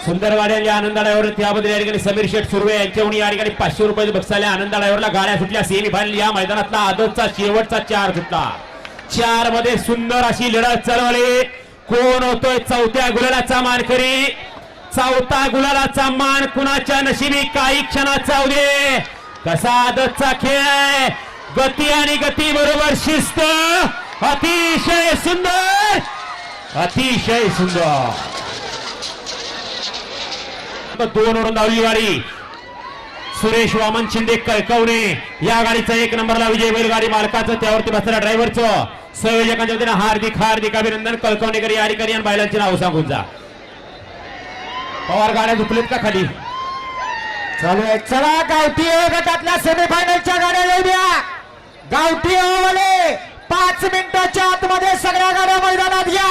सुंदर गाड्या आनंदाळ्यावर त्याबद्दल या ठिकाणी समीर शेठ सुर्वे यांच्याहून या ठिकाणी 500 रुपये बक्षाला आनंदाळ्यावरला गाड्या सुटल्या. सेमी फायनल या मैदानातला आदतचा शेवटचा 4 सुटला. 4 मध्ये सुंदर अशी लढत चालवली. कोण होतोय चौथ्या गुलालाचा मानकरी? चौथा गुलालाचा मान कुणाच्या नशिबी काही क्षणात जाऊ दे. कसा आदतचा खेळ, गती आणि गती बरोबर शिस्त. अतिशय सुंदर, अतिशय सुंदर. 2 वरून धावली गाडी. सुरेश वामन शिंदे कळकवणे या गाडीचा 1 नंबरला विजय बैलगाडी मालकाचं, त्यावरती बसलेल्या ड्रायव्हरचं, संयोजकांच्या वतीने हार्दिक हार्दिक अभिनंदन. कळकवणेकर या ठिकाणी आणि बैलांची नाव सांगून जा. पवार गाड्या झुकलेत का खाली? चालू आहे. चला गावठी गटातल्या सेमीफायनलच्या गाड्या येऊ द्या. गावठी 5 मिनिटाच्या आतमध्ये सगळ्या गाड्या मैदानात घ्या.